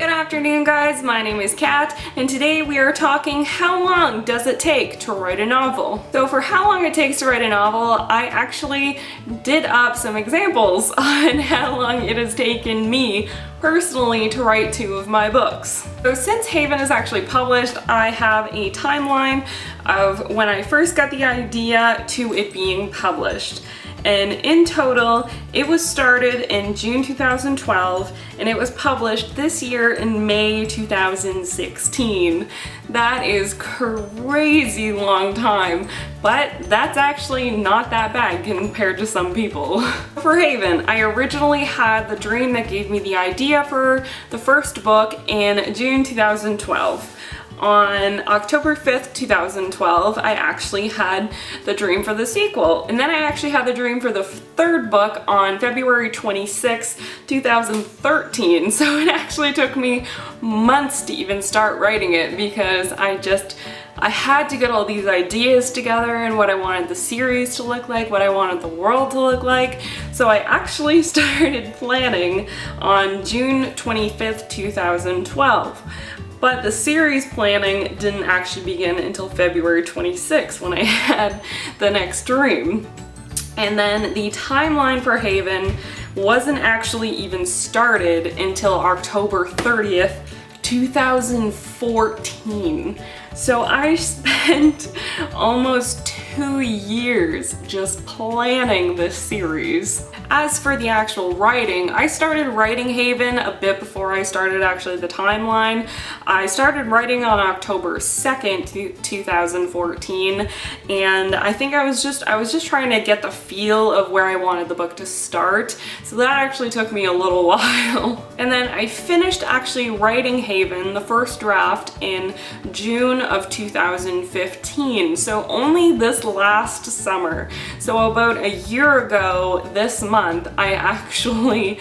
Good afternoon, guys. My name is Kat, and today we are talking how long does it take to write a novel. So for how long it takes to write a novel, I actually did up some examples on how long it has taken me personally to write 2 of my books. So since Haven is actually published, I have a timeline of when I first got the idea to it being published. And in total, it was started in June 2012 and it was published this year in May 2016. That is crazy long time, but that's actually not that bad compared to some people. For Haven, I originally had the dream that gave me the idea for the first book in June 2012. On October 5th, 2012, I actually had the dream for the sequel. And then I actually had the dream for the third book on February 26th, 2013. So it actually took me months to even start writing it because I had to get all these ideas together and what I wanted the series to look like, what I wanted the world to look like. So I actually started planning on June 25th, 2012. But the series planning didn't actually begin until February 26th when I had the next dream. And then the timeline for Haven wasn't actually even started until October 30th, 2014. So I spent almost 2 years just planning this series. As for the actual writing, I started writing Haven a bit before I started actually the timeline. I started writing on October 2nd, 2014, and I think I was just trying to get the feel of where I wanted the book to start, so that actually took me a little while. And then I finished actually writing Haven, the first draft, in June of 2015, so only this last summer. So about a year ago this month, I actually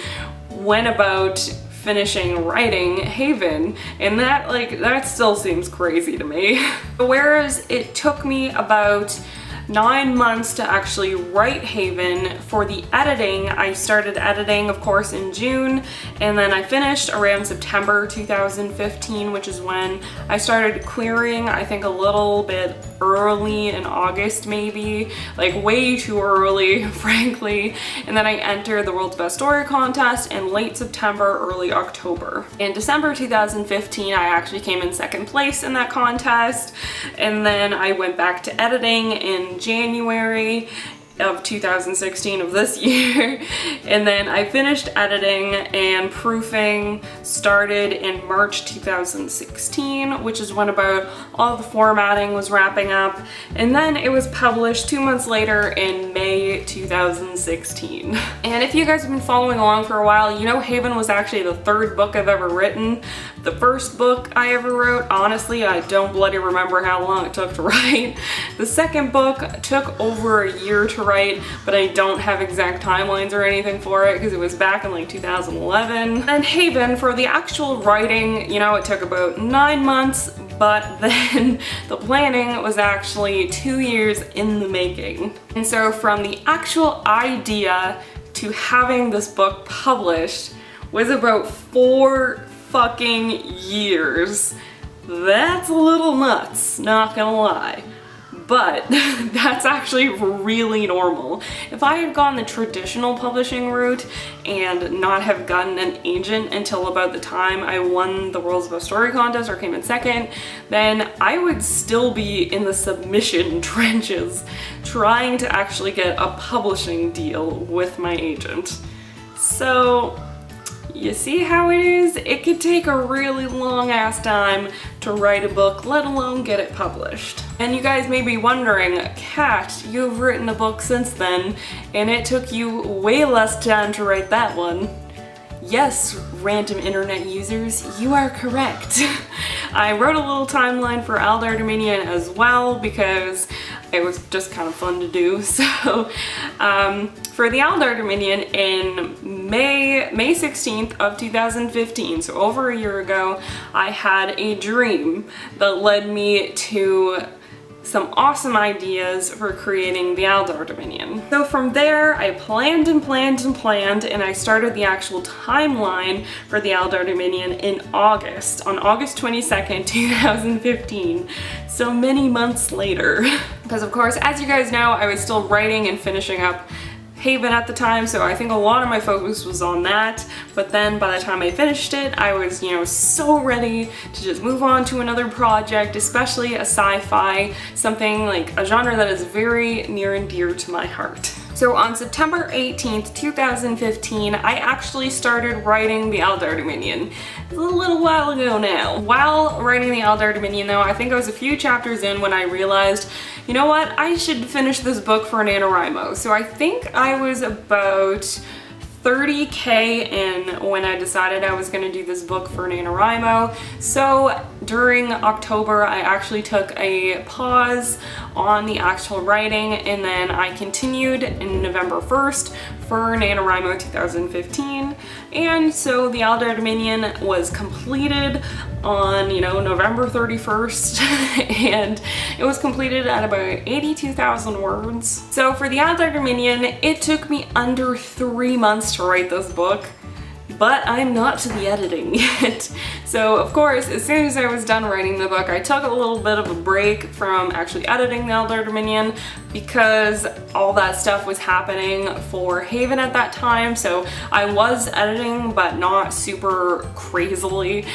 went about finishing writing Haven, and that still seems crazy to me. Whereas it took me about 9 months to actually write Haven, for the editing, I started editing of course in June, and then I finished around September 2015, which is when I started clearing, I think a little bit early in August maybe, like way too early frankly, and then I entered the World's Best Story contest in late September, early October. In December 2015, I actually came in second place in that contest, and then I went back to editing in January of 2016 of this year, and then I finished editing and proofing started in March 2016, which is when about all the formatting was wrapping up, and then it was published 2 months later in May 2016. And if you guys have been following along for a while, you know Haven was actually the 3rd book I've ever written. The first book I ever wrote, honestly, I don't bloody remember how long it took to write. The second book took over a year to write, but I don't have exact timelines or anything for it because it was back in like 2011. And Haven, for the actual writing, you know, it took about 9 months, but then the planning was actually 2 years in the making. And so from the actual idea to having this book published was about 4 fucking years. That's a little nuts, not gonna lie. But that's actually really normal. If I had gone the traditional publishing route and not have gotten an agent until about the time I won the World's Best Story contest or came in second, then I would still be in the submission trenches trying to actually get a publishing deal with my agent. So you see how it is? It could take a really long ass time to write a book, let alone get it published. And you guys may be wondering, Kat, you've written a book since then, and it took you way less time to write that one. Yes, random internet users, you are correct. I wrote a little timeline for Aldar Dominion as well because it was just kind of fun to do. So for the Aldar Dominion in May 16th of 2015, so over a year ago, I had a dream that led me to some awesome ideas for creating the Eldar Dominion. So from there, I planned and planned and planned, and I started the actual timeline for the Eldar Dominion in August, on August 22nd, 2015. So many months later. Because of course, as you guys know, I was still writing and finishing up Haven at the time, so I think a lot of my focus was on that. But then by the time I finished it, I was, you know, so ready to just move on to another project, especially a sci-fi, something like a genre that is very near and dear to my heart. So on September 18th, 2015, I actually started writing the Eldar Dominion. It's a little while ago now. While writing the Eldar Dominion though, I think I was a few chapters in when I realized, you know what, I should finish this book for NaNoWriMo. So I think I was about 30K in when I decided I was going to do this book for NaNoWriMo. So during October, I actually took a pause on the actual writing, and then I continued in November 1st for NaNoWriMo 2015. And so the Eldar Dominion was completed on, you know, November 31st, and it was completed at about 82,000 words. So for the Eldar Dominion, it took me under 3 months to write this book, but I'm not to the editing yet. So of course, as soon as I was done writing the book, I took a little bit of a break from actually editing the Eldar Dominion because all that stuff was happening for Haven at that time. So I was editing, but not super crazily.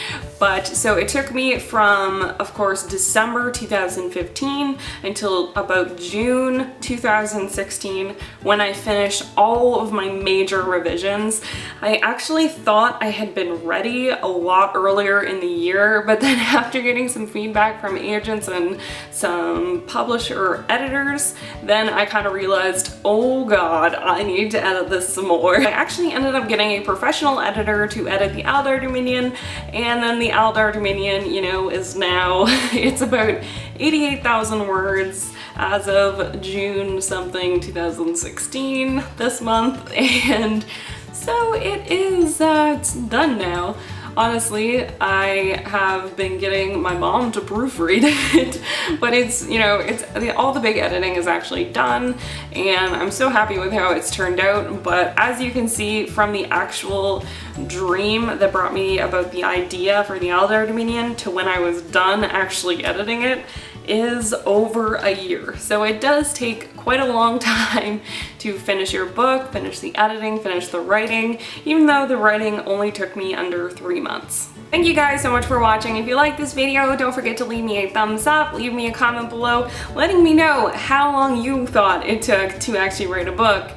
But so it took me from, of course, December 2015 until about June 2016 when I finished all of my major revisions. I actually thought I had been ready a lot earlier in the year, but then after getting some feedback from agents and some publisher editors, then I kind of realized, oh god, I need to edit this some more. I actually ended up getting a professional editor to edit the Eldar Dominion, and then the Eldar Dominion, you know, is now, it's about 88,000 words as of June something 2016 this month, and so it is, it's done now. Honestly, I have been getting my mom to proofread it, but it's, you know, it's all the big editing is actually done, and I'm so happy with how it's turned out. But as you can see from the actual dream that brought me about the idea for the Eldar Dominion to when I was done actually editing it, is over a year. So it does take quite a long time to finish your book, finish the editing, finish the writing, even though the writing only took me under 3 months. Thank you guys so much for watching. If you like this video, don't forget to leave me a thumbs up, leave me a comment below letting me know how long you thought it took to actually write a book.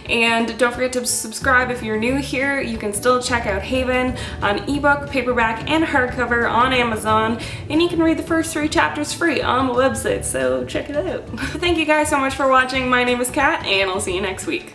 And don't forget to subscribe if you're new here. You can still check out Haven on ebook, paperback, and hardcover on Amazon, and you can read the first 3 chapters free on the website, so check it out. Thank you guys so much for watching. My name is Kat, and I'll see you next week.